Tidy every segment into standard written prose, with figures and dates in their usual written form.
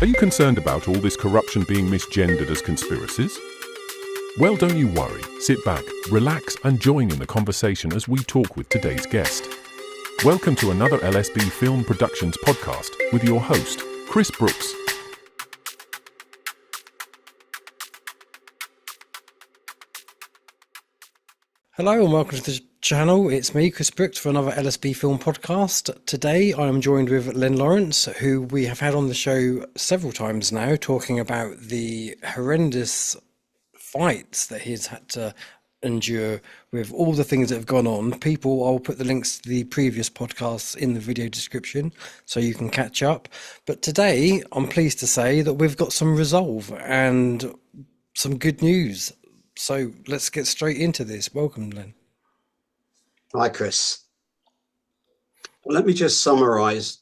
Are you concerned about all this corruption being misgendered as conspiracies? Well, don't you worry. Sit back, relax, and join in the conversation as we talk with today's guest. Welcome to another LSB Film Productions podcast with your host, Chris Brooks. Hello and welcome to the channel. It's me, Chris Brooks, for another LSB Film podcast. Today I am joined with Len Lawrence, who we have had on the show several times now, talking about the horrendous fights that he's had to endure with all the things that have gone on. I'll put the links to the previous podcasts in the video description so you can catch up. But today I'm pleased to say that we've got some resolve and some good news. So let's get straight into this. Welcome, Len. Hi, Chris. Well, let me just summarize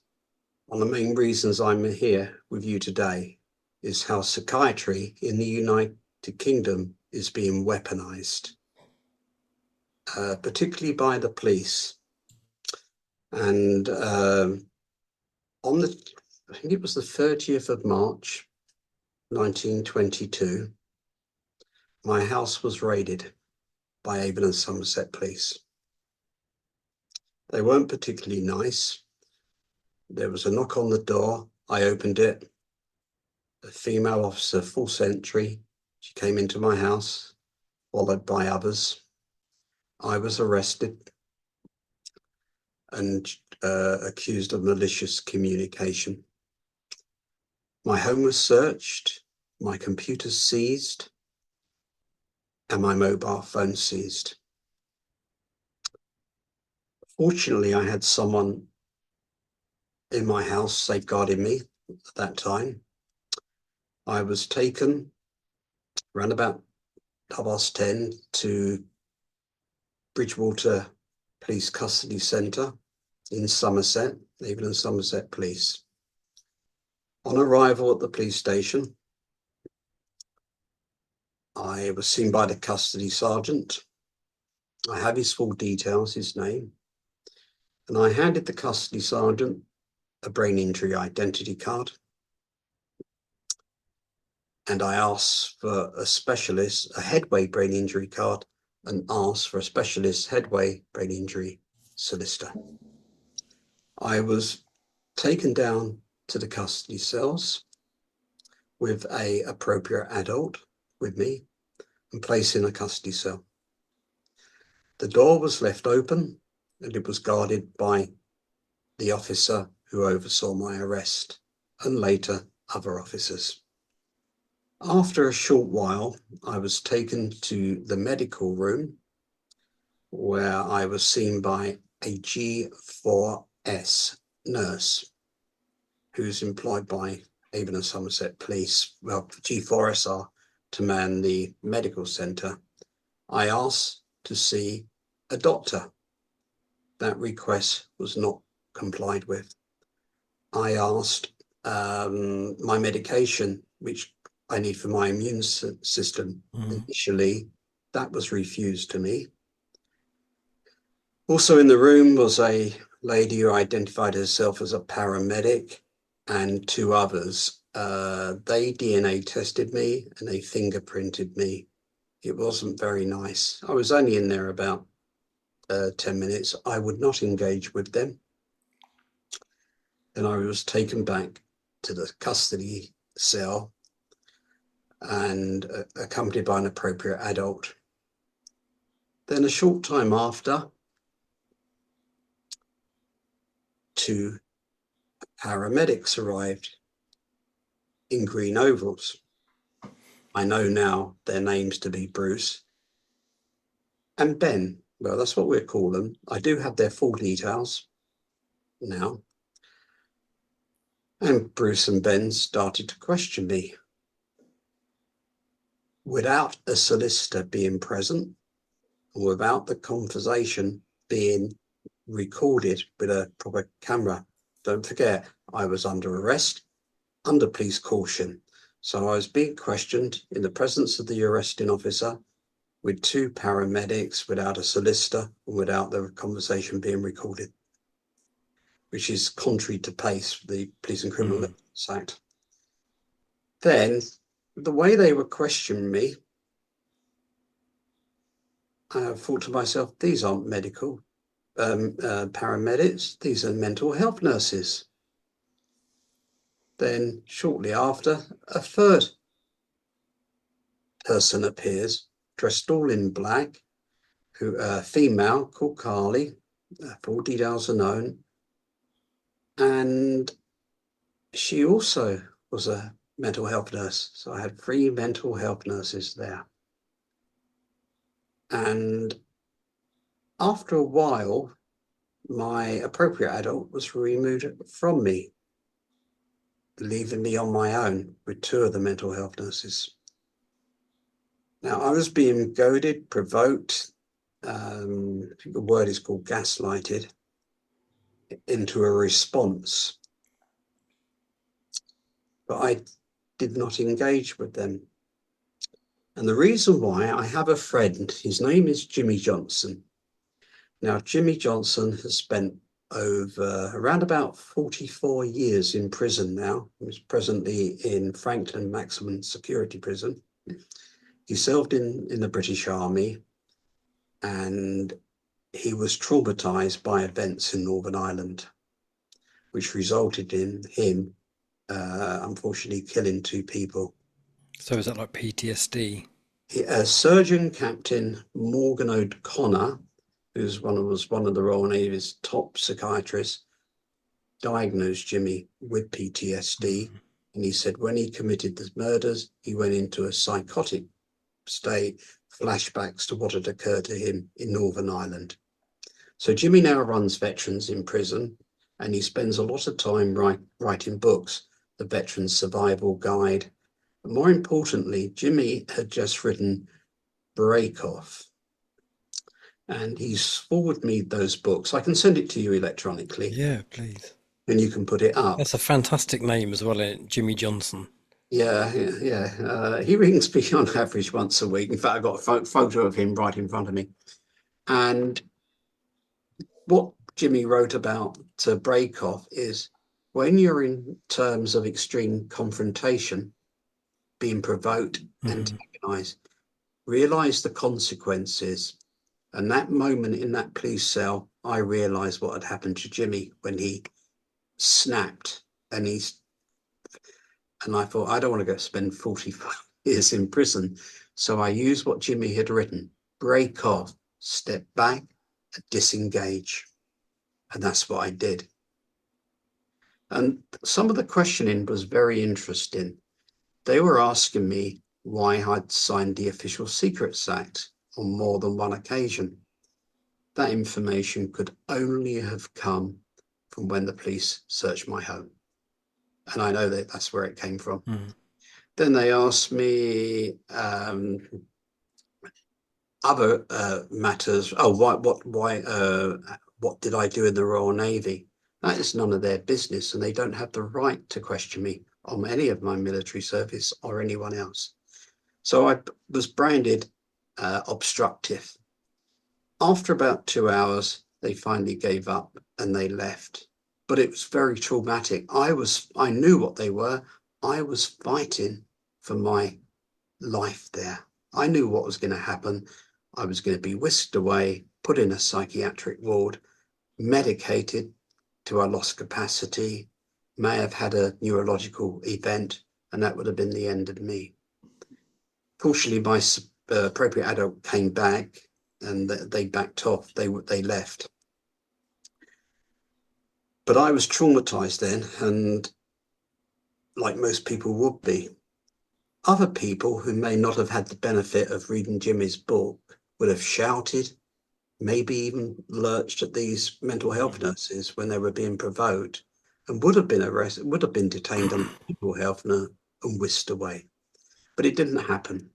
on the main reasons I'm here with you today is how psychiatry in the United Kingdom is being weaponized, particularly by the police. And I think it was the 30th of March, 1922, my house was raided by NHS and Somerset Police. They weren't particularly nice. There was a knock on the door. I opened it. A female officer, full sentry. She came into my house, followed by others. I was arrested and accused of malicious communication. My home was searched, my computer seized, and my mobile phone seized. Fortunately, I had someone in my house safeguarding me at that time. I was taken around about 10:30 to Bridgewater Police Custody Centre in Somerset, NHS and Somerset Police. On arrival at the police station, I was seen by the custody sergeant. I have his full details, his name, and I handed the custody sergeant a brain injury identity card. And I asked for a headway brain injury card, and asked for a specialist headway brain injury solicitor. I was taken down to the custody cells with an appropriate adult with me and placed in a custody cell. The door was left open and it was guarded by the officer who oversaw my arrest and later other officers. After a short while, I was taken to the medical room where I was seen by a G4S nurse who's employed by NHS and Somerset Police. Well, G4S are to man the medical centre. I asked to see a doctor. That request was not complied with. I asked my medication, which I need for my immune system. Initially, that was refused to me. Also in the room was a lady who identified herself as a paramedic and two others. They DNA tested me and they fingerprinted me. It wasn't very nice. I was only in there about 10 minutes. I would not engage with them. And I was taken back to the custody cell and accompanied by an appropriate adult. Then a short time after, two paramedics arrived in green overalls. I know now their names to be Bruce and Ben. Well, that's what we'll call them. I do have their full details now. And Bruce and Ben started to question me. Without a solicitor being present, or without the conversation being recorded with a proper camera. Don't forget, I was under arrest, under police caution. So I was being questioned in the presence of the arresting officer with two paramedics, without a solicitor, and without the conversation being recorded, which is contrary to PACE, the Police and Criminal Evidence Act. Then the way they were questioning me, I thought to myself, these aren't medical paramedics, these are mental health nurses. Then shortly after, a third person appears, dressed all in black, who a female called Carly, full details are known, and she also was a mental health nurse. So I had 3 mental health nurses there. And after a while, my appropriate adult was removed from me, leaving me on my own with 2 of the mental health nurses. Now, I was being goaded, provoked, I think the word is called gaslighted, into a response. But I did not engage with them. And the reason why, I have a friend, his name is Jimmy Johnson. Now, Jimmy Johnson has spent around about 44 years in prison now. He's presently in Franklin Maximum Security Prison. He served in the British Army, and he was traumatized by events in Northern Ireland, which resulted in him, unfortunately, killing 2 people. So is that like PTSD? Surgeon Captain Morgan O'Connor, who was one of the Royal Navy's top psychiatrists, diagnosed Jimmy with PTSD. And he said when he committed the murders, he went into a psychotic state, flashbacks to what had occurred to him in Northern Ireland. So Jimmy now runs veterans in prison, and he spends a lot of time writing books, the Veterans Survival Guide. But more importantly, Jimmy had just written Break Off, and he's forwarded me those books. I can send it to you electronically. Yeah, please. And you can put it up. That's a fantastic name as well, isn't it? Jimmy Johnson. Yeah. He rings me on average once a week. In fact, I've got a photo of him right in front of me. And what Jimmy wrote about to Break Off is when you're in terms of extreme confrontation, being provoked, antagonized, realize the consequences. And that moment in that police cell, I realized what had happened to Jimmy when he snapped, and I thought, I don't want to go spend 45 years in prison. So I used what Jimmy had written: break off, step back, and disengage. And that's what I did. And some of the questioning was very interesting. They were asking me why I'd signed the Official Secrets Act on more than one occasion. That information could only have come from when the police searched my home. And I know that that's where it came from. Then they asked me other matters. Oh, what did I do in the Royal Navy? That is none of their business, and they don't have the right to question me on any of my military service or anyone else. So I was branded obstructive. After about 2 hours, they finally gave up and they left. But it was very traumatic. I knew what they were. I was fighting for my life there. I knew what was going to happen. I was going to be whisked away, put in a psychiatric ward, medicated to I lost capacity, may have had a neurological event, and that would have been the end of me. Fortunately, my appropriate adult came back, and they backed off. They left. But I was traumatized then, and like most people would be. Other people who may not have had the benefit of reading Jimmy's book would have shouted, maybe even lurched at these mental health nurses when they were being provoked, and would have been arrested, would have been detained on mental health and whisked away. But it didn't happen.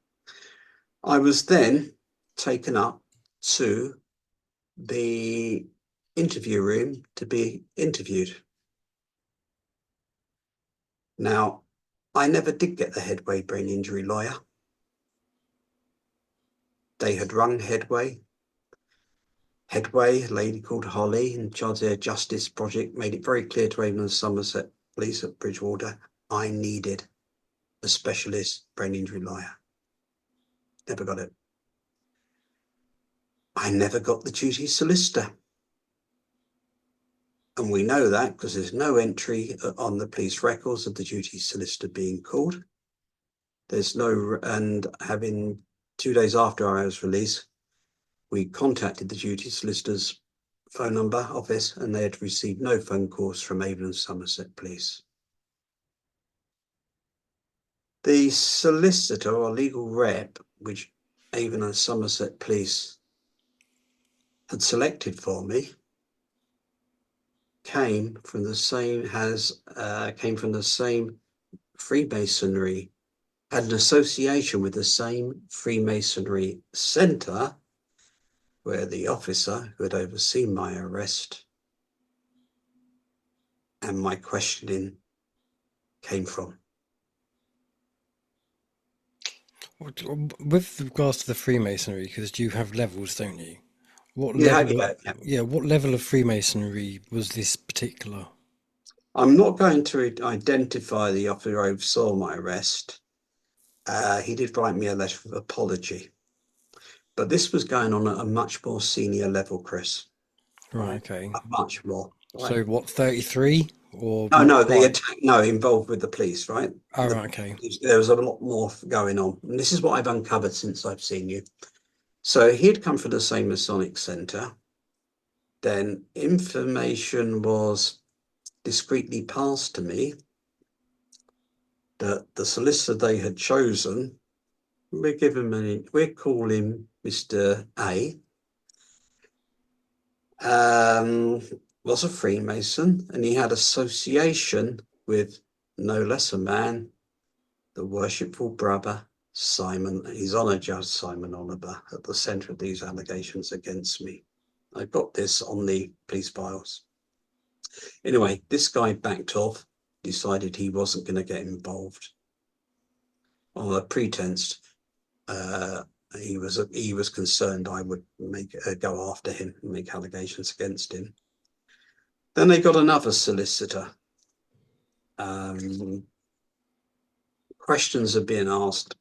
I was then taken up to the interview room to be interviewed. Now, I never did get the Headway brain injury lawyer. They had rung Headway. Headway, a lady called Holly in charge of their justice project, made it very clear to NHS and Somerset Police at Bridgewater, I needed a specialist brain injury lawyer. Never got it. I never got the duty solicitor. And we know that because there's no entry on the police records of the duty solicitor being called. There's no, and having 2 days after I was released, we contacted the duty solicitor's phone number office and they had received no phone calls from Avon and Somerset Police. The solicitor or legal rep, which Avon and Somerset Police had selected for me, came from the same Freemasonry, had an association with the same Freemasonry centre where the officer who had overseen my arrest and my questioning came from. With regards to the Freemasonry, because you have levels, don't you? What Yeah, level? yeah. Yeah, what level of Freemasonry was this particular? I'm not going to identify the officer who oversaw my arrest. He did write me a letter of apology. But this was going on at a much more senior level, Chris. Right, Right? okay. Much more. Right? So what, 33 or No, not no, the quite? attack, no, involved with the police, right? Oh, right, okay. There was a lot more going on. And this is what I've uncovered since I've seen you. So he'd come from the same Masonic Centre. Then information was discreetly passed to me that the solicitor they had chosen, we'll call him Mr. A, was a Freemason, and he had association with no less a man, the worshipful brother Simon, his honour Judge Simon Oliver, at the centre of these allegations against me. I got this on the police files. Anyway, this guy backed off, decided he wasn't going to get involved on a pretense. He was concerned I would go after him and make allegations against him. Then they got another solicitor. Questions are being asked.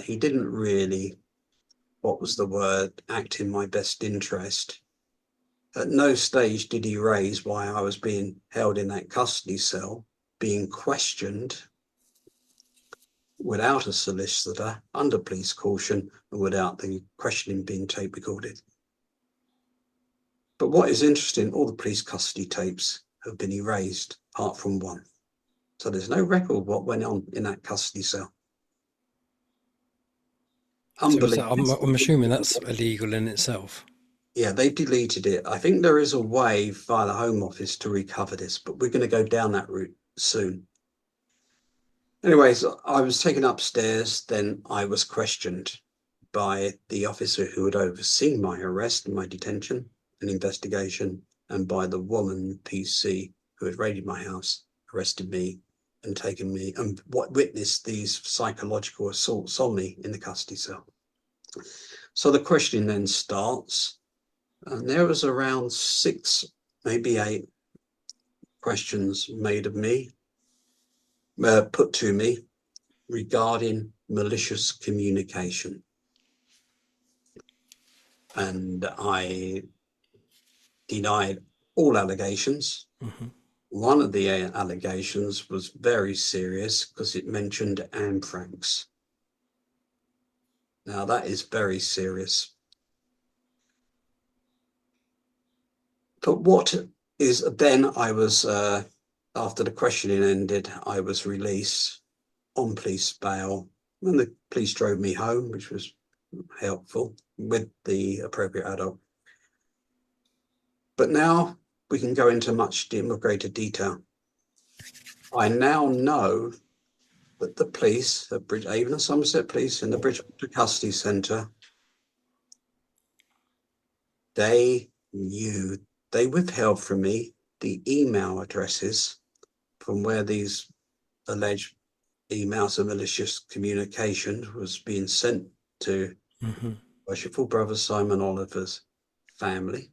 He didn't really, what was the word, act in my best interest. At no stage did he raise why I was being held in that custody cell, being questioned without a solicitor, under police caution, and without the questioning being tape recorded. But what is interesting, all the police custody tapes have been erased, apart from one. So there's no record of what went on in that custody cell. So is that, Unbelievable. I'm assuming that's illegal in itself. Yeah, they deleted it. I think there is a way via the Home Office to recover this, but we're going to go down that route soon. Anyways, I was taken upstairs, then I was questioned by the officer who had overseen my arrest and my detention and investigation, and by the woman PC who had raided my house, arrested me and taken me and witnessed these psychological assaults on me in the custody cell. So the questioning then starts, and there was around 6, maybe 8 questions made of me, put to me regarding malicious communication. And I denied all allegations. Mm-hmm. One of the allegations was very serious because it mentioned anthrax. Now that is very serious. But what is then I was, after the questioning ended, I was released on police bail and the police drove me home, which was helpful with the appropriate adult. But now we can go into much greater detail. I now know that the police, Avon and Somerset Police in the Bridgewater Custody Centre, they knew, they withheld from me the email addresses from where these alleged emails of malicious communication was being sent to Mm-hmm. worshipful brother Simon Oliver's family.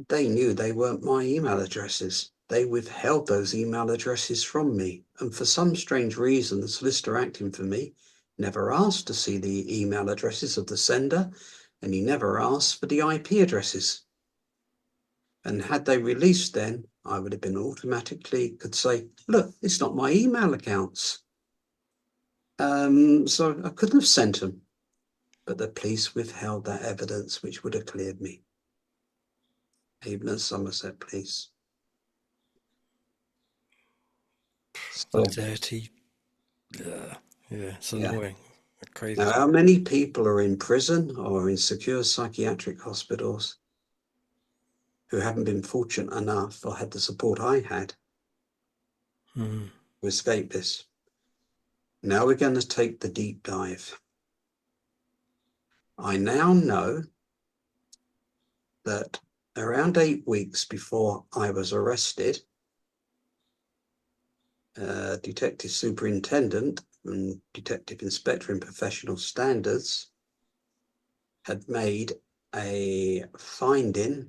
They knew they weren't my email addresses. they withheld those email addresses from me. And for some strange reason, the solicitor acting for me never asked to see the email addresses of the sender, and he never asked for the IP addresses. And had they released then, I would have been could say, look, it's not my email accounts. So I couldn't have sent them. But the police withheld that evidence, which would have cleared me. Even as Somerset Police. So, Dirty. Yeah, it's annoying. Crazy. Now, how many people are in prison or in secure psychiatric hospitals who haven't been fortunate enough or had the support I had to escape this? Now we're going to take the deep dive. I now know that around 8 weeks before I was arrested, Detective Superintendent and Detective Inspector in Professional Standards had made a finding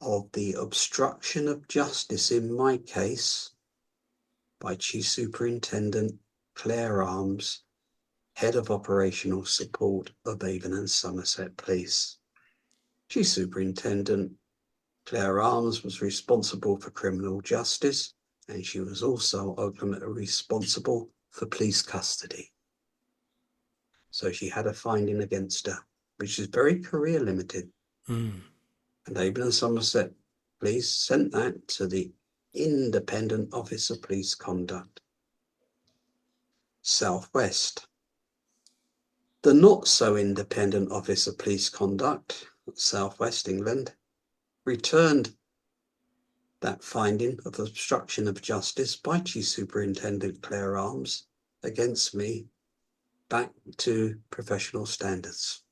of the obstruction of justice in my case by Chief Superintendent Claire Arms, Head of Operational Support of Avon and Somerset Police. Chief Superintendent Claire Arms was responsible for criminal justice, and she was also ultimately responsible for police custody. So she had a finding against her, which is very career limited. And Avon and Somerset Police sent that to the Independent Office of Police Conduct, Southwest. The not so independent Office of Police Conduct, Southwest England, returned that finding of obstruction of justice by Chief Superintendent Claire Arms against me back to professional standards.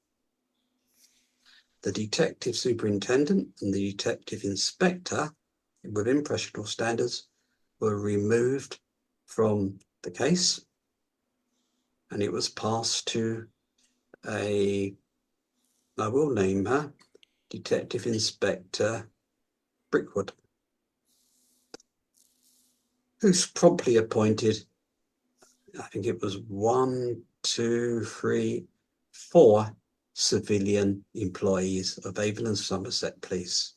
The Detective Superintendent and the Detective Inspector within professional standards were removed from the case, and it was passed to I will name her, Detective Inspector Brickwood, who's promptly appointed, I think it was 4 civilian employees of Avon and Somerset Police.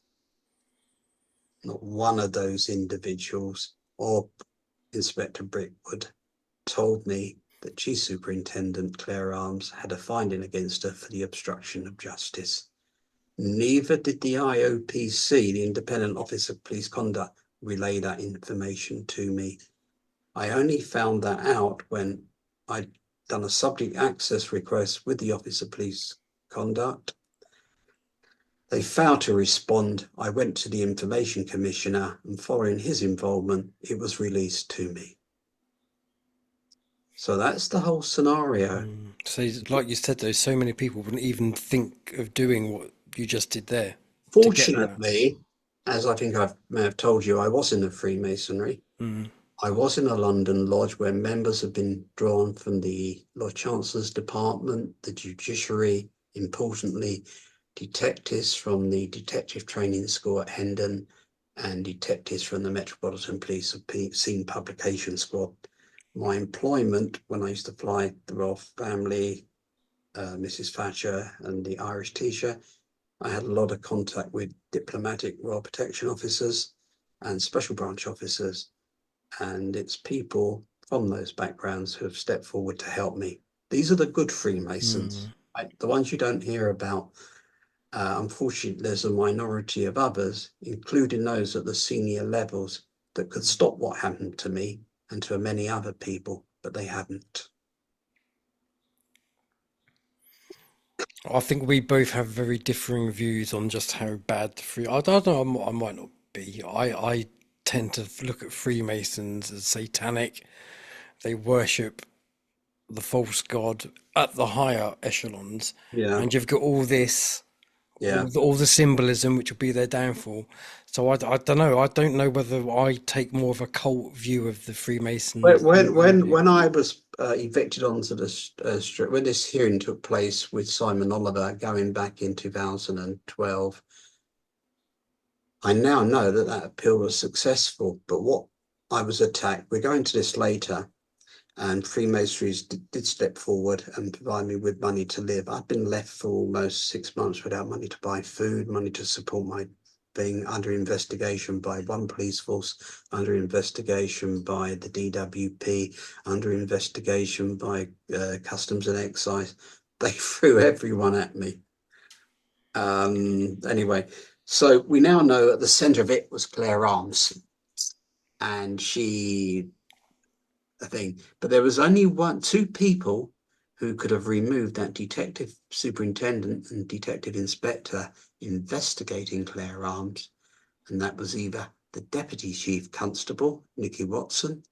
Not one of those individuals or Inspector Brickwood told me that Chief Superintendent Claire Arms had a finding against her for the obstruction of justice. Neither did the IOPC, the Independent Office of Police Conduct, relay that information to me. I only found that out when I'd done a subject access request with the Office of Police Conduct. They failed to respond. I went to the Information Commissioner, and following his involvement, it was released to me. So that's the whole scenario. So, like you said, though, so many people wouldn't even think of doing what you just did there. Fortunately, as I think I may have told you, I was in the Freemasonry. I was in a London lodge where members have been drawn from the Lord Chancellor's Department, the judiciary, importantly, detectives from the Detective Training School at Hendon, and detectives from the Metropolitan Police Scene Publication Squad. My employment, when I used to fly the Royal Family, Mrs. Thatcher and the Irish teacher, I had a lot of contact with diplomatic Royal Protection officers and special branch officers. And it's people from those backgrounds who have stepped forward to help me. These are the good Freemasons, the ones you don't hear about. Unfortunately, there's a minority of others, including those at the senior levels, that could stop what happened to me and to many other people, but they haven't. I think we both have very differing views on just how bad I don't know. I might not be. I tend to look at Freemasons as satanic. They worship the false god at the higher echelons, and you've got all this, all the symbolism which will be their downfall. So I don't know. I don't know whether I take more of a cult view of the Freemasons. When I was evicted onto the street, when this hearing took place with Simon Oliver going back in 2012, I now know that that appeal was successful, but what I was attacked, we're going to this later, and Freemasonry did step forward and provide me with money to live. I'd been left for almost 6 months without money to buy food, money to support my being under investigation by one police force, under investigation by the DWP, under investigation by Customs and Excise. They threw everyone at me. Anyway, so we now know at the centre of it was Claire Arms, and she, I think, but there was only two people who could have removed that detective superintendent and detective inspector investigating Claire Arms, and that was either the deputy chief constable, Nicky Watson,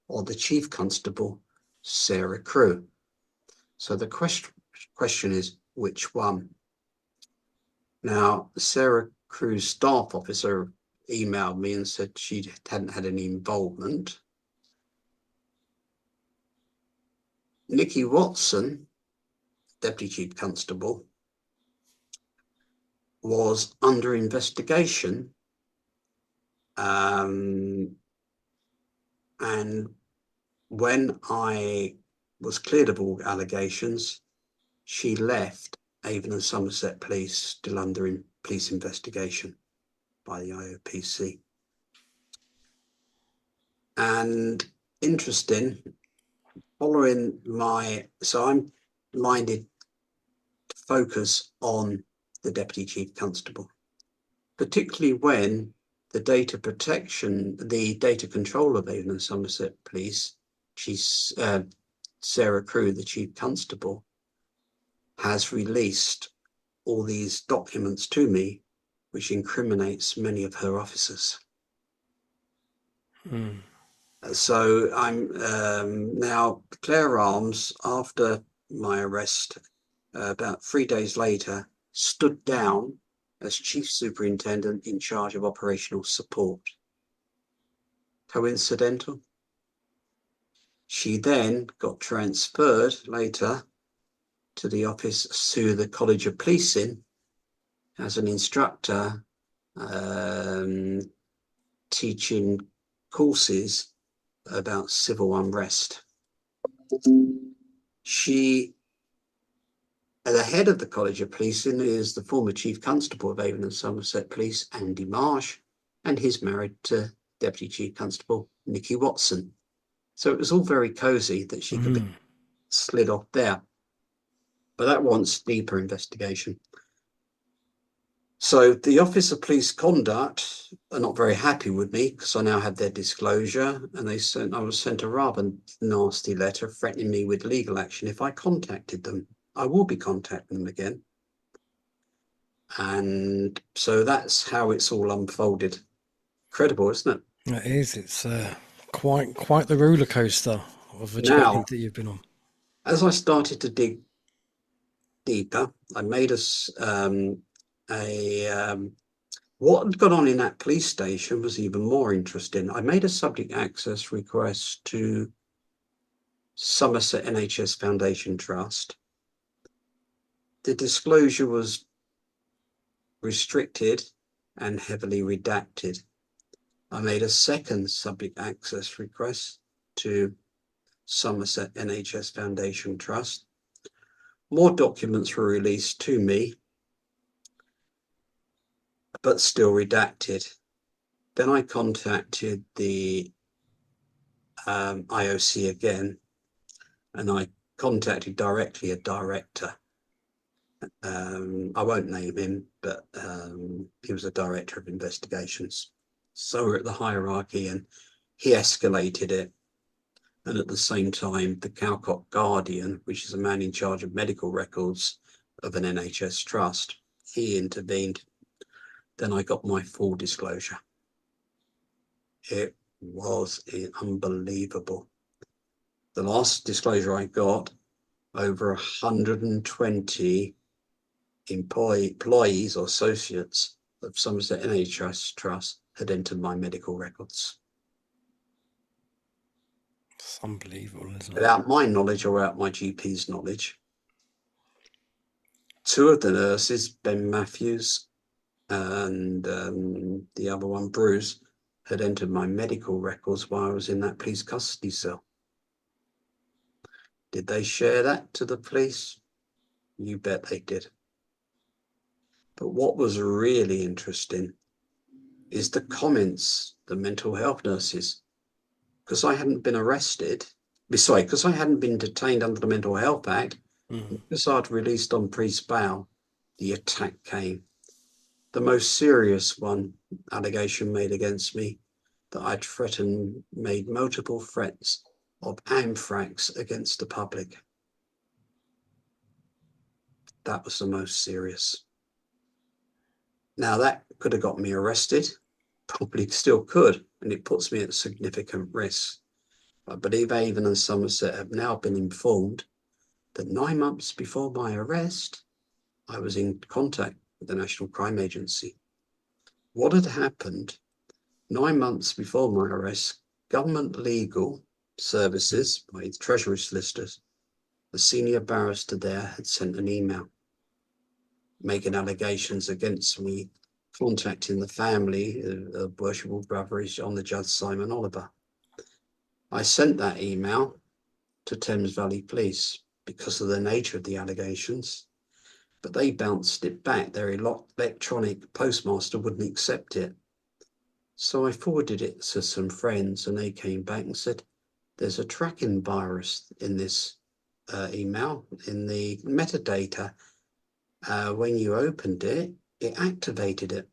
or the chief constable, Sarah Crewe. So the question is, which one? Now, Sarah Crewe's staff officer emailed me and said she hadn't had any involvement. Nicky Watson, deputy chief constable, was under investigation, and when I was cleared of all allegations, she left Avon and Somerset Police, still under police investigation by the IOPC. And interesting, following so I'm minded to focus on the deputy chief constable, particularly when the data control of Avon and Somerset Police, she's Sarah Crewe, the chief constable, has released all these documents to me, which incriminates many of her officers. So I'm now Claire Arms, after my arrest, about 3 days later, stood down as chief superintendent in charge of operational support. Coincidental? She then got transferred later to the office to the College of Policing as an instructor, teaching courses about civil unrest. She, at the head of the College of Policing, is the former Chief Constable of Avon and Somerset Police, Andy Marsh, and he's married to Deputy Chief Constable Nicky Watson. So it was all very cosy that she could be slid off there. But that wants deeper investigation. So the Office of Police Conduct are not very happy with me because I now had their disclosure, and I was sent a rather nasty letter threatening me with legal action if I contacted them. I will be contacting them again. And so that's how it's all unfolded. Incredible, isn't it? It is. It's quite the roller coaster of a journey that you've been on. As I started to dig deeper, I made what had gone on in that police station was even more interesting. I made a subject access request to Somerset NHS Foundation Trust. The disclosure was restricted and heavily redacted. I made a second subject access request to Somerset NHS Foundation Trust. More documents were released to me, but still redacted. Then I contacted the IOC again, and I contacted directly a director. I won't name him, but he was a director of investigations. So we're at the hierarchy, and he escalated it. And at the same time, the Calcott Guardian, which is a man in charge of medical records of an NHS trust, he intervened. Then I got my full disclosure. It was unbelievable. The last disclosure I got, over 120 employees or associates of Somerset NHS Trust had entered my medical records. It's unbelievable, isn't it? Without my knowledge or without my GP's knowledge. Two of the nurses, Ben Matthews and the other one, Bruce, had entered my medical records while I was in that police custody cell. Did they share that to the police? You bet they did. But what was really interesting is the comments, the mental health nurses, because I hadn't been arrested, because I hadn't been detained under the Mental Health Act, because I'd released on priest bail, the attack came. The most serious allegation made against me, that I'd made multiple threats of anthrax against the public. That was the most serious. Now that could have got me arrested, probably still could, and it puts me at significant risk. I believe Avon and Somerset have now been informed that 9 months before my arrest, I was in contact with the National Crime Agency. What had happened 9 months before my arrest, government legal services, by the Treasury solicitors, the senior barrister there had sent an email making allegations against me, contacting the family of worshipful brother on the Judge Simon Oliver. I sent that email to Thames Valley Police because of the nature of the allegations, but they bounced it back. Their electronic postmaster wouldn't accept it. So I forwarded it to some friends, and they came back and said, there's a tracking virus in this email, in the metadata. When you opened it, it activated it.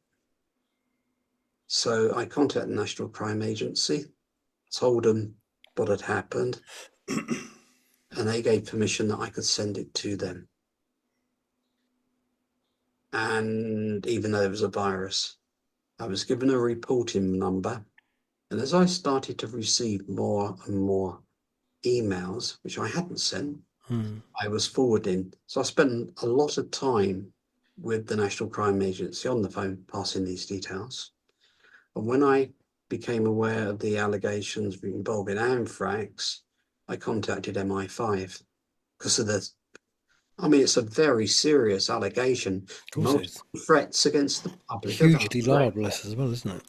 So I contacted the National Crime Agency, told them what had happened, and they gave permission that I could send it to them. And even though it was a virus, I was given a reporting number. And as I started to receive more and more emails, which I hadn't sent, I was forwarding. So I spent a lot of time with the National Crime Agency on the phone, passing these details. And when I became aware of the allegations involving anthrax, I contacted MI5 because of the, it's a very serious allegation. Of course it is. Threats against the public. Hugely libelous as well, isn't it?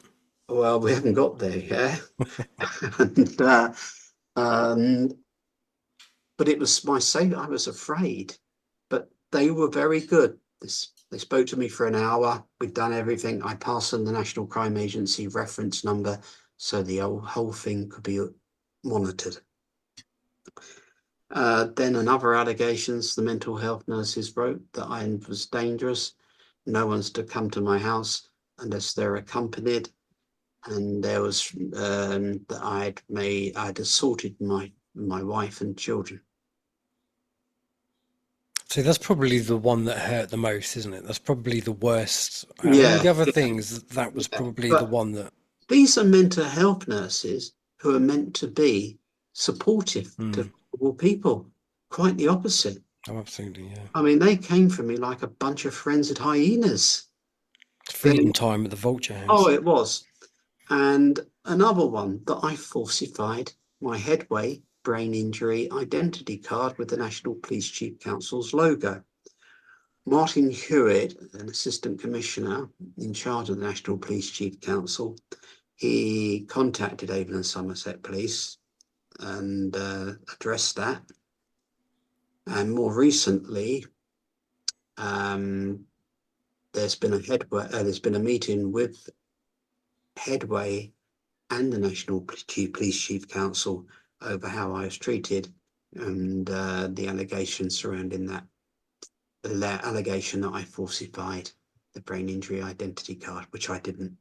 Well, we haven't got there yet. But it was my say I was afraid, but they were very good. They spoke to me for an hour. We'd done everything. I passed them the National Crime Agency reference number, so the whole thing could be monitored. Then another allegations, the mental health nurses wrote that I was dangerous. No one's to come to my house unless they're accompanied. And there was that I'd assaulted my wife and children. So that's probably the one that hurt the most, isn't it? That's probably the worst. All the other things, that was probably the one that... These are mental health nurses who are meant to be supportive to vulnerable people. Quite the opposite. Oh, absolutely, yeah. They came for me like a bunch of frenzied hyenas. Feeding time at the Vulture House. Oh, it was. And another one that I falsified my headway brain injury identity card with the National Police Chief Council's logo. Martin Hewitt, an assistant commissioner in charge of the National Police Chief Council, he contacted Avon and Somerset Police and addressed that. And more recently, there's been a meeting with Headway and the National Police Chief Council over how I was treated and the allegations surrounding that. The allegation that I falsified the brain injury identity card, which I didn't.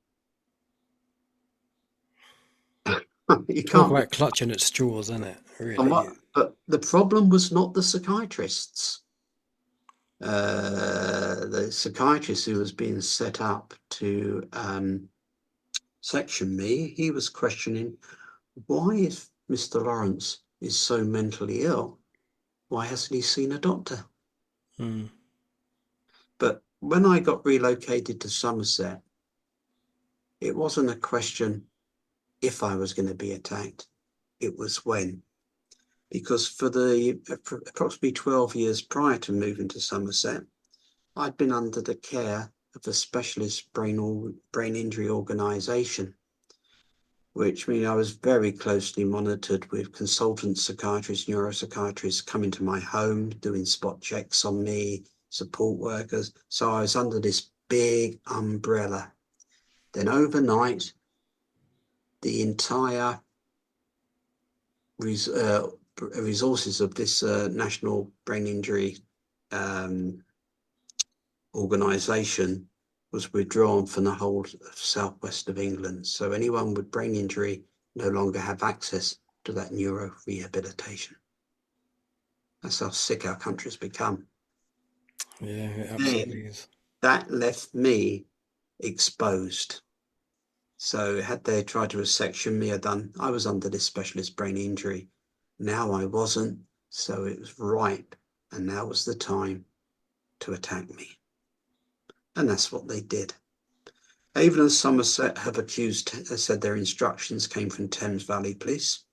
You talk about clutching at straws, isn't it? Really. But the problem was not the psychiatrists. The psychiatrist who was being set up to section me, he was questioning, why if Mr. Lawrence is so mentally ill, why hasn't he seen a doctor? But when I got relocated to Somerset, it wasn't a question if I was going to be attacked, it was when. Because for the approximately 12 years prior to moving to Somerset, I'd been under the care of a specialist brain injury organisation, which means I was very closely monitored with consultant psychiatrists, neuropsychiatrists coming to my home, doing spot checks on me, support workers. So I was under this big umbrella. Then overnight, the entire resources of this National Brain Injury organisation was withdrawn from the whole of southwest of England. So anyone with brain injury no longer have access to that neuro rehabilitation. That's how sick our country's become. Yeah, it absolutely is. That left me exposed. So had they tried to resection me, I was under this specialist brain injury. Now I wasn't, so it was ripe, and now was the time to attack me. And that's what they did. Avon and Somerset have said their instructions came from Thames Valley Police.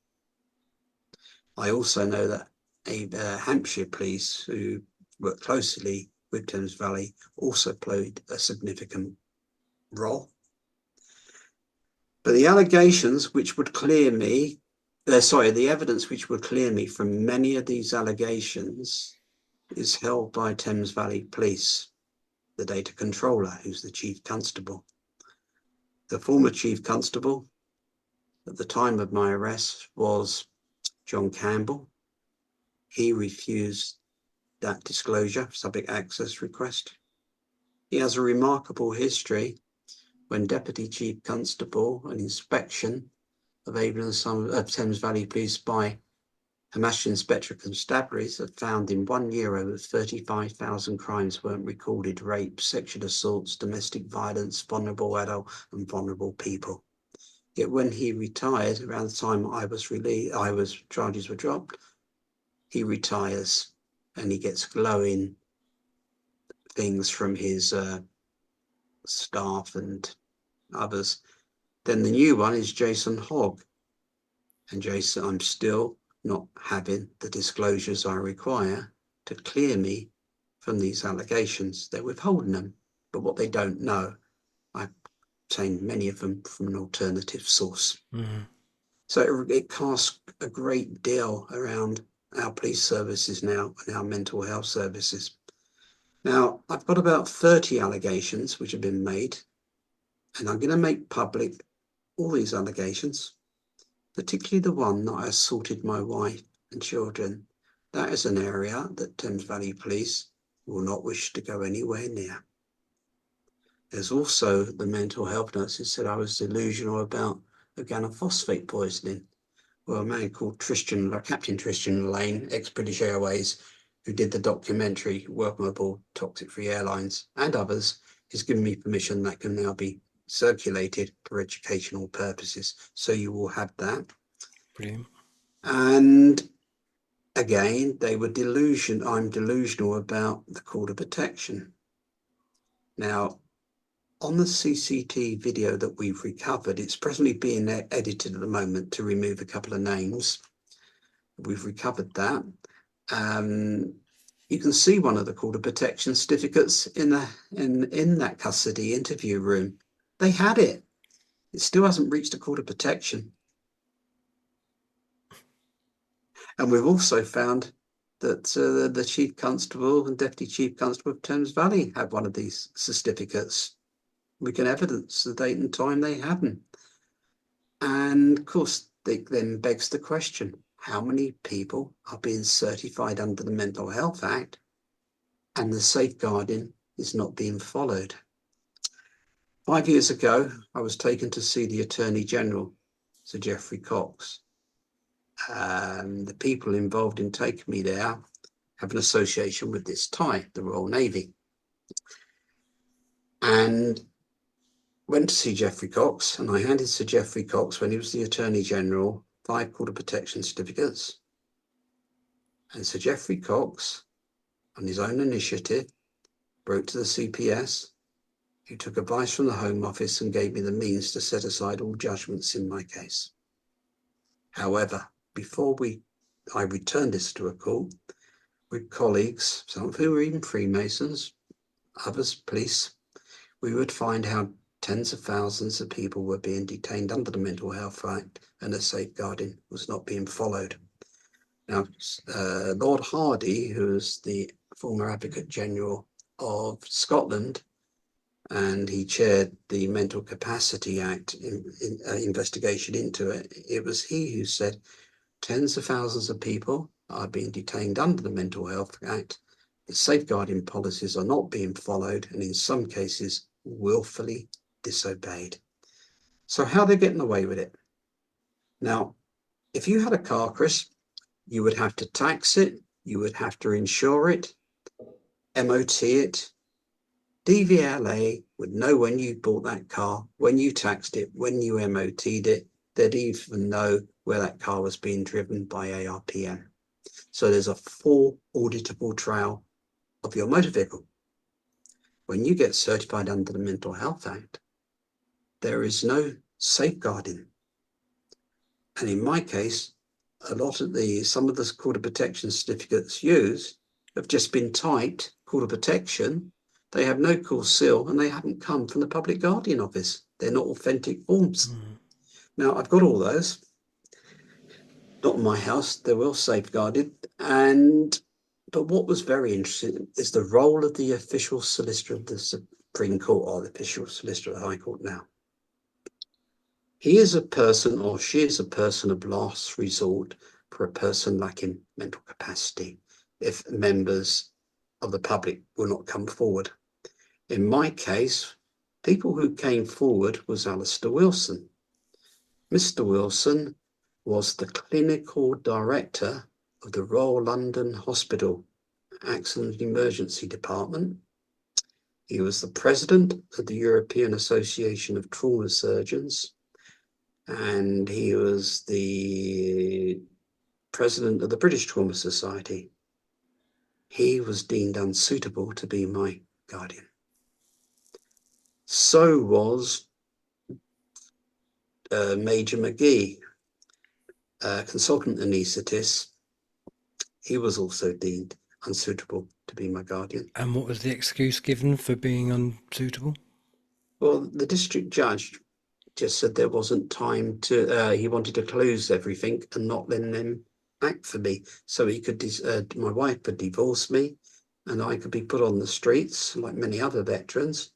I also know that Hampshire Police, who work closely with Thames Valley, also played a significant role. But the allegations which would clear me, the evidence which would clear me from many of these allegations is held by Thames Valley Police, the data controller, who's the chief constable. The former chief constable at the time of my arrest was John Campbell. He refused that disclosure, public access request. He has a remarkable history. When Deputy Chief Constable, an inspection of Thames Valley Police by Master Inspector of Constabularies had found in 1 year over 35,000 crimes weren't recorded: rape, sexual assaults, domestic violence, vulnerable adult and vulnerable people. Yet when he retired, around the time I was released, charges were dropped, he retires and he gets glowing things from his staff and others. Then the new one is Jason Hogg. And Jason, I'm still not having the disclosures I require to clear me from these allegations. They're withholding them, but what they don't know, I obtained many of them from an alternative source. Mm-hmm. So it casts a great deal around our police services now and our mental health services. Now, I've got about 30 allegations which have been made, and I'm going to make public all these allegations, particularly the one that I assaulted my wife and children. That is an area that Thames Valley Police will not wish to go anywhere near. There's also the mental health nurse who said I was delusional about organophosphate poisoning. Well, a man called Captain Tristan Lane, ex-British Airways, who did the documentary Welcome Aboard Toxic Free Airlines, and others, has given me permission that can now be circulated for educational purposes. So you will have that. Brilliant. And again, I'm delusional about the call to protection. Now, on the CCTV video that we've recovered, it's presently being edited at the moment to remove a couple of names. We've recovered that. You can see one of the call to protection certificates in that custody interview room. They had it. It still hasn't reached a call to protection. And we've also found that the Chief Constable and Deputy Chief Constable of Thames Valley have one of these certificates. We can evidence the date and time they had them. And of course, it then begs the question, how many people are being certified under the Mental Health Act and the safeguarding is not being followed? 5 years ago, I was taken to see the Attorney General, Sir Geoffrey Cox. The people involved in taking me there have an association with this tie, the Royal Navy. And went to see Geoffrey Cox, and I handed Sir Geoffrey Cox, when he was the Attorney General, 5 call to protection certificates. And Sir Geoffrey Cox, on his own initiative, wrote to the CPS, who took advice from the Home Office and gave me the means to set aside all judgments in my case. However, before I returned this to a court with colleagues, some of whom were even Freemasons, others police, we would find how tens of thousands of people were being detained under the Mental Health Act and the safeguarding was not being followed. Now, Lord Hardy, who is the former Advocate General of Scotland, and he chaired the Mental Capacity Act investigation into it. It was he who said tens of thousands of people are being detained under the Mental Health Act. The safeguarding policies are not being followed, and in some cases, willfully disobeyed. So how are they getting away with it? Now, if you had a car, Chris, you would have to tax it, you would have to insure it, MOT it. DVLA would know when you bought that car, when you taxed it, when you MOT'd it. They'd even know where that car was being driven by ARPM. So there's a full auditable trail of your motor vehicle. When you get certified under the Mental Health Act, there is no safeguarding. And in my case, some of the Quarter Protection certificates used have just been typed, Quarter Protection. They have no cool seal and they haven't come from the Public Guardian Office. They're not authentic forms. Now, I've got all those. Not in my house, they're well safeguarded. But what was very interesting is the role of the official solicitor of the Supreme Court, or the official solicitor of the High Court now. He is a person, or she is a person of last resort for a person lacking mental capacity if members of the public will not come forward. In my case, people who came forward was Alistair Wilson. Mr. Wilson was the clinical director of the Royal London Hospital Accident and Emergency Department. He was the president of the European Association of Trauma Surgeons, and he was the president of the British Trauma Society. He was deemed unsuitable to be my guardian. So was Major McGee, consultant anaesthetist. He was also deemed unsuitable to be my guardian. And what was the excuse given for being unsuitable? Well, the district judge just said there wasn't time to, he wanted to close everything and not let them act for me. So he could, my wife could divorce me and I could be put on the streets like many other veterans.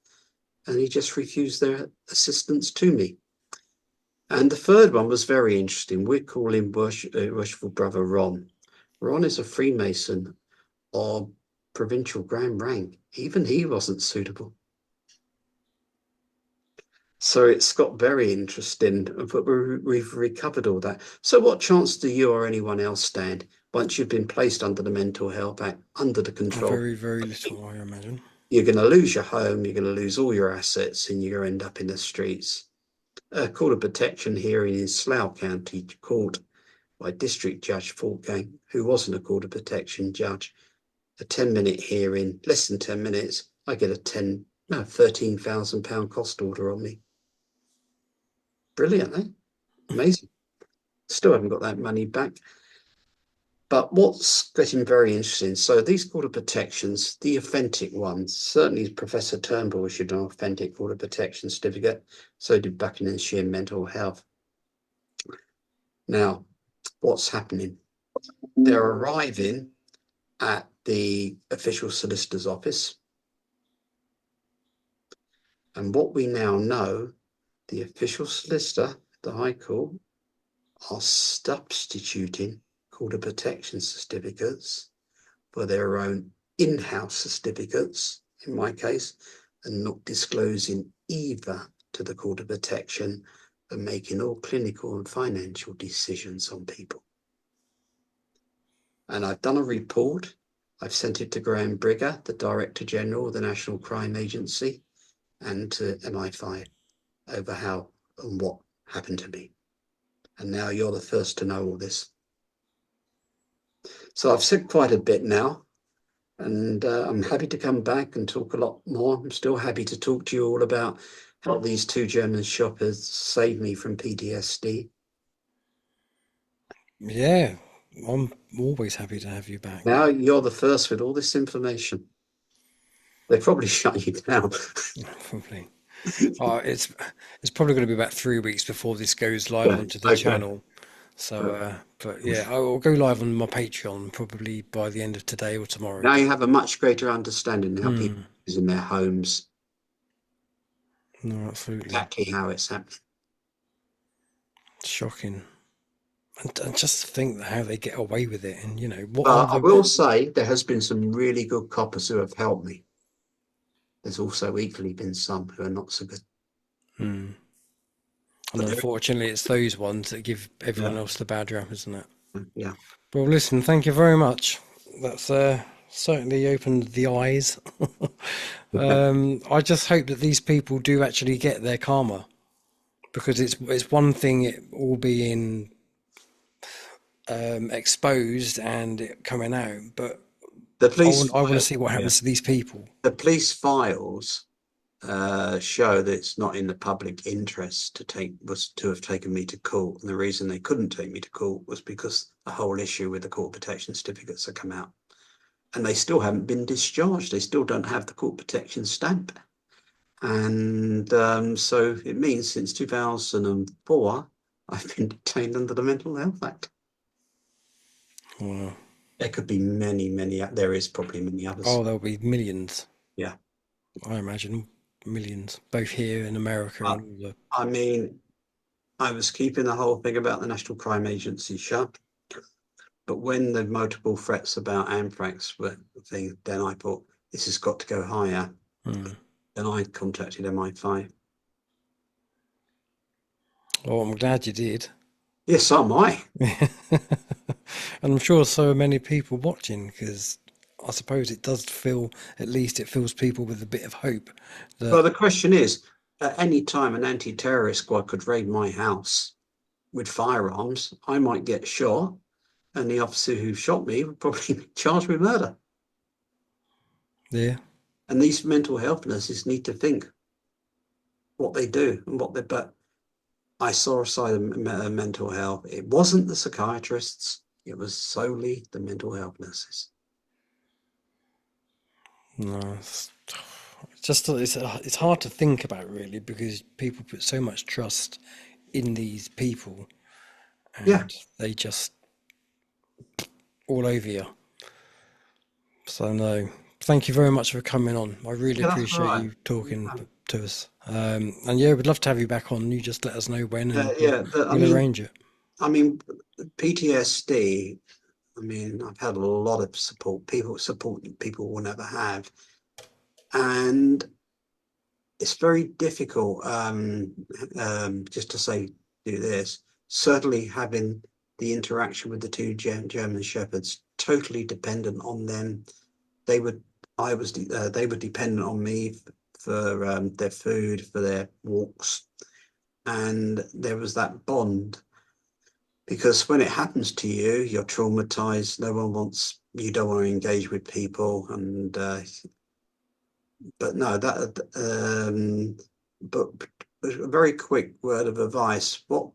And he just refused their assistance to me. And the third one was very interesting. We call him Worshipful Brother Ron. Ron is a Freemason of provincial grand rank. Even he wasn't suitable. So it's got very interesting, but we've recovered all that. So what chance do you or anyone else stand once you've been placed under the Mental Health Act, under the control? Very, very little, I imagine. You're going to lose your home, you're going to lose all your assets, and you're going to end up in the streets. A court of protection hearing in Slough County Court by District Judge Fortgang, who wasn't a court of protection judge. A 10-minute hearing, less than 10 minutes, I get a £13,000 cost order on me. Brilliant, eh? Amazing. Still haven't got that money back. But what's getting very interesting, so these Court of Protections, the authentic ones, certainly Professor Turnbull issued an authentic Court of Protection certificate, so did Buckinghamshire Mental Health. Now, what's happening? They're arriving at the official solicitor's office. And what we now know, the official solicitor, the High Court, are substituting Court of Protection certificates for their own in-house certificates, in my case, and not disclosing either to the Court of Protection and making all clinical and financial decisions on people. And I've done a report. I've sent it to Graham Brigger, the Director General of the National Crime Agency, and to MI5 over how and what happened to me. And now you're the first to know all this. So I've said quite a bit now, and I'm happy to come back and talk a lot more. I'm still happy to talk to you all about how these two German shoppers saved me from PTSD. Yeah, I'm always happy to have you back. Now you're the first with all this information. They probably shut you down. Probably. It's probably going to be about 3 weeks before this goes live Yeah. onto the Okay. channel. So, but yeah, I will go live on my Patreon probably by the end of today or tomorrow. Now you have a much greater understanding of how people Hmm. use in their homes, No, absolutely. exactly how it's happening. Shocking. And just to think how they get away with it, and what are But I the will say there has been some really good coppers who have helped me. There's also equally been some who are not so good. hmm. And But there, unfortunately, it's those ones that give yeah, everyone else the bad rap, isn't it? yeah. Well, listen, thank you very much. That's certainly opened the eyes. I just hope that these people do actually get their karma, because it's one thing it all being exposed and it coming out, but The I police want I want to file, see what yeah. happens to these people. The police files show that it's not in the public interest to have taken me to court. And the reason they couldn't take me to court was because the whole issue with the court protection certificates had come out. And they still haven't been discharged. They still don't have the court protection stamp. And so it means since 2004, I've been detained under the Mental Health Act. Wow. There could be many, many, there is probably many others. Oh, there'll be millions. Yeah. I imagine millions, both here in America But and all the. I mean, I was keeping the whole thing about the National Crime Agency shut. But when the multiple threats about anthrax were the thing, then I thought this has got to go higher. Hmm. Then I contacted MI5. Oh, I'm glad you did. Yes, so am I. And I'm sure so many people watching, because I suppose it does feel, at least it fills people with a bit of hope Well, that, the question is, at any time an anti-terrorist squad could raid my house with firearms, I might get shot, and the officer who shot me would probably be charged with murder. yeah, And these mental health nurses need to think what they do and what they. But I saw a side of mental health. It wasn't the psychiatrists. It was solely the mental health nurses. no, it's just it's hard to think about really, because people put so much trust in these people, Yeah, and they just all over you. So no, thank you very much for coming on. I really yeah, that's all appreciate right. you talking to us. And yeah, we'd love to have you back on. You just let us know when, and we'll Yeah. we'll arrange it. I mean, PTSD. I mean, I've had a lot of support. People will never have, and it's very difficult. Just to say, do this. Certainly, having the interaction with the two German shepherds, totally dependent on them. They would, they were dependent on me for their food, for their walks, and there was that bond. Because when it happens to you, you're traumatized. No one wants, you don't want to engage with people, and but no, that but a very quick word of advice. What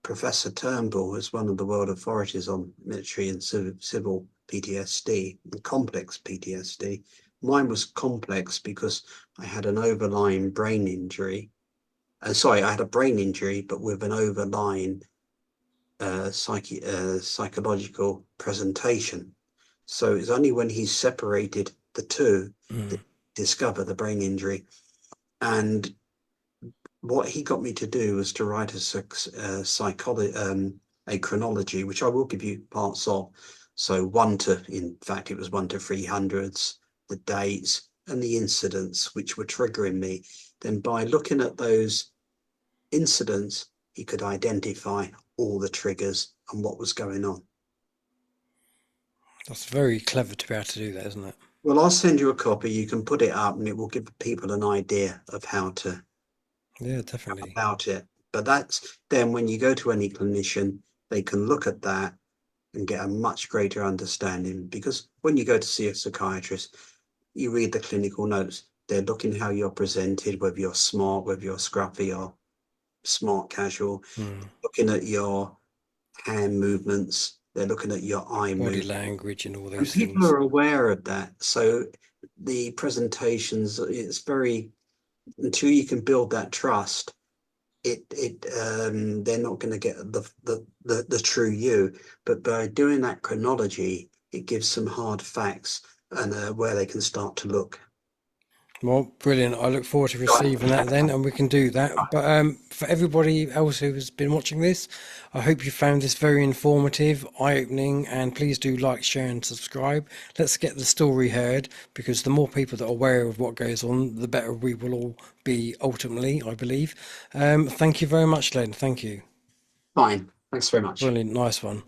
Professor Turnbull is one of the world authorities on military and civil PTSD and complex PTSD. Mine was complex because I had an overlying brain injury. Sorry, I had a brain injury, but with an overlying psychological presentation. So it's only when he separated the two that Mm. discover the brain injury. And what he got me to do was to write a chronology, which I will give you parts of. So in fact, it was 1 to 300s, the dates and the incidents which were triggering me. Then by looking at those incidents, he could identify all the triggers and what was going on. That's very clever to be able to do that, isn't it? Well, I'll send you a copy. You can put it up and it will give people an idea of how to Yeah, definitely. about it. But that's then when you go to any clinician, they can look at that and get a much greater understanding. Because when you go to see a psychiatrist, you read the clinical notes. They're looking how you're presented, whether you're smart, whether you're scruffy or smart casual, Mm. looking at your hand movements, They're looking at your eye Body movement. language and all And those people things. are aware of that. So the presentations, it's very, until you can build that trust, they're not going to get the true you. But by doing that chronology, it gives some hard facts and where they can start to look. Well, brilliant. I look forward to receiving that then, and we can do that. But for everybody else who has been watching this, I hope you found this very informative, eye-opening, and please do like, share, and subscribe. Let's get the story heard, because the more people that are aware of what goes on, the better we will all be ultimately, I believe. Thank you very much, Len. Thank you. Fine. Thanks very much. Brilliant. Nice one.